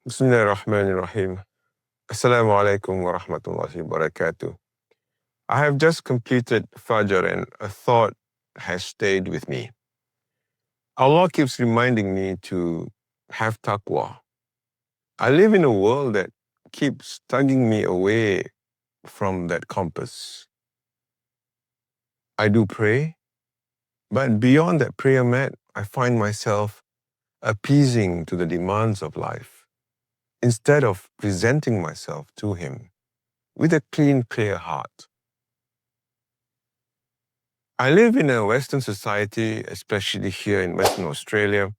Bismillahirrahmanirrahim. Assalamu alaikum wa rahmatullahi wa barakatuh. I have just completed Fajr and a thought has stayed with me. Allah keeps reminding me to have taqwa. I live in a world that keeps tugging me away from that compass. I do pray, but beyond that prayer mat, I find myself appeasing to the demands of life instead of presenting myself to Him with a clean, clear heart. I live in a Western society, especially here in Western Australia,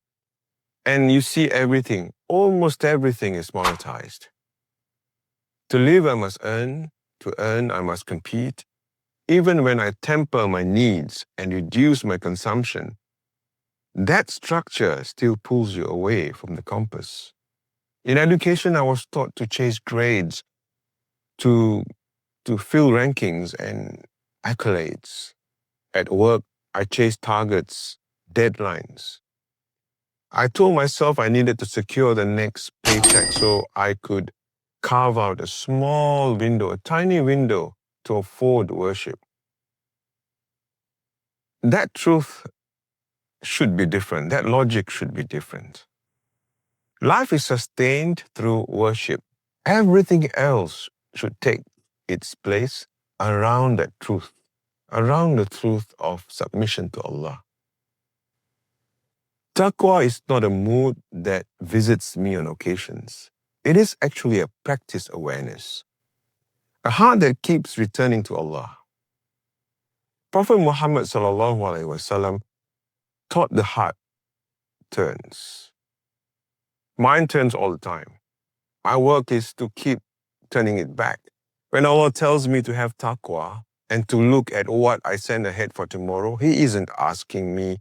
and you see everything, almost everything is monetized. To live, I must earn. To earn, I must compete. Even when I temper my needs and reduce my consumption, that structure still pulls you away from the compass. In education, I was taught to chase grades, to fill rankings and accolades. At work, I chased targets, deadlines. I told myself I needed to secure the next paycheck so I could carve out a small window, a tiny window to afford worship. That truth should be different. That logic should be different. Life is sustained through worship. Everything else should take its place around that truth, around the truth of submission to Allah. Taqwa is not a mood that visits me on occasions. It is actually a practice awareness, a heart that keeps returning to Allah. Prophet Muhammad ﷺ taught the heart turns. Mine turns all the time. My work is to keep turning it back. When Allah tells me to have taqwa and to look at what I send ahead for tomorrow, He isn't asking me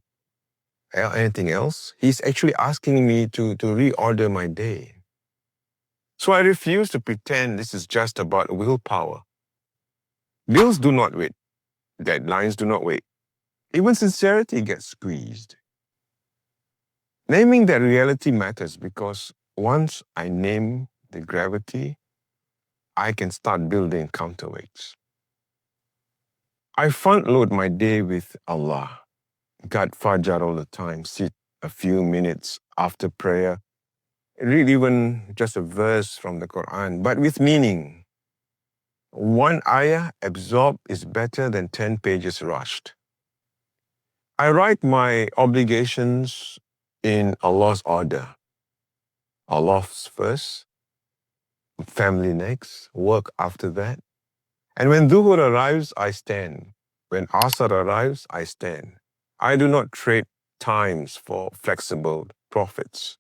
anything else. He's actually asking me to reorder my day. So I refuse to pretend this is just about willpower. Bills do not wait. Deadlines do not wait. Even sincerity gets squeezed. Naming that reality matters because once I name the gravity, I can start building counterweights. I front load my day with Allah. God Fajr all the time. Sit a few minutes after prayer. Read even just a verse from the Quran, but with meaning. One ayah absorbed is better than 10 pages rushed. I write my obligations in Allah's order. Allah's first, family next, work after that. And when Dhuhr arrives, I stand. When Asr arrives, I stand. I do not trade times for flexible profits.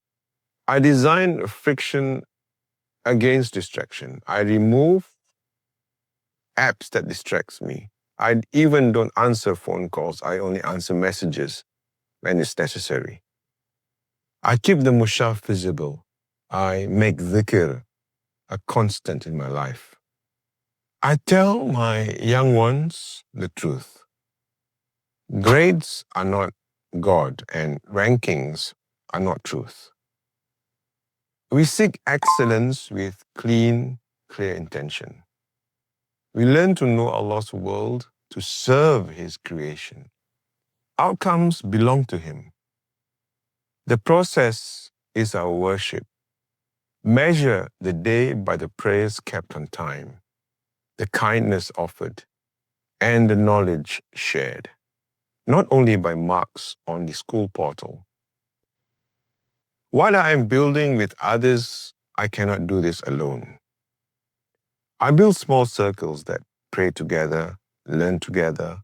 I design friction against distraction. I remove apps that distracts me. I even don't answer phone calls. I only answer messages when it's necessary. I keep the mushaf visible. I make dhikr a constant in my life. I tell my young ones the truth. Grades are not God and rankings are not truth. We seek excellence with clean, clear intention. We learn to know Allah's world, to serve His creation. Outcomes belong to Him. The process is our worship. Measure the day by the prayers kept on time, the kindness offered, and the knowledge shared, not only by marks on the school portal. While I am building with others, I cannot do this alone. I build small circles that pray together, learn together,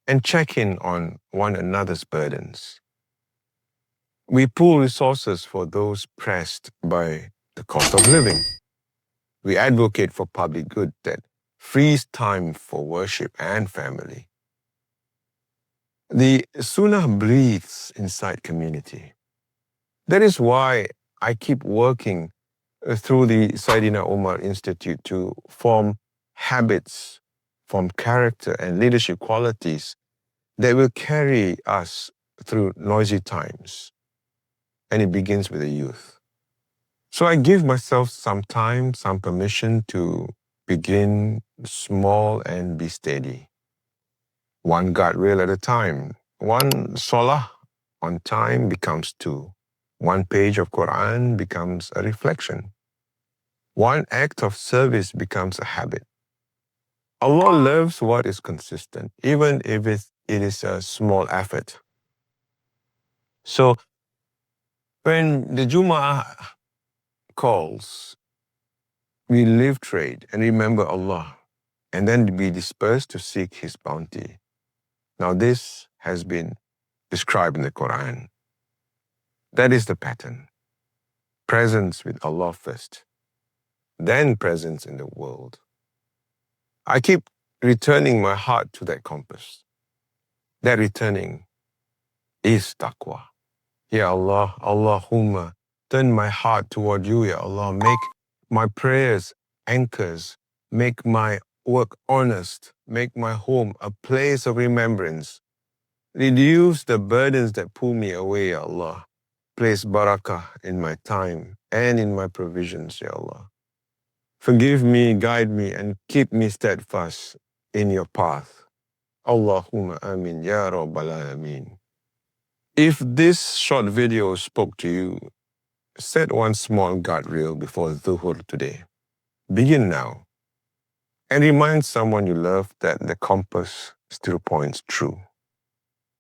and check in on one another's burdens. We pool resources for those pressed by the cost of living. We advocate for public good that frees time for worship and family. The Sunnah breathes inside community. That is why I keep working through the Sayyidina Omar Institute to form habits, form character and leadership qualities that will carry us through noisy times. And it begins with the youth. So I give myself some time, some permission to begin small and be steady. One guardrail at a time. One salah on time becomes two. One page of Quran becomes a reflection. One act of service becomes a habit. Allah loves what is consistent, even if it is a small effort. So when the Jumu'ah calls, we live trade and remember Allah, and then we disperse to seek His bounty. Now this has been described in the Quran. That is the pattern. Presence with Allah first, then presence in the world. I keep returning my heart to that compass. That returning is taqwa. Ya Allah, Allahumma, turn my heart toward you, Ya Allah. Make my prayers anchors. Make my work honest. Make my home a place of remembrance. Reduce the burdens that pull me away, Ya Allah. Place barakah in my time and in my provisions, Ya Allah. Forgive me, guide me, and keep me steadfast in your path. Allahumma amin, ya rabbal alameen. If this short video spoke to you, set one small guardrail before Dhuhr today. Begin now and remind someone you love that the compass still points true.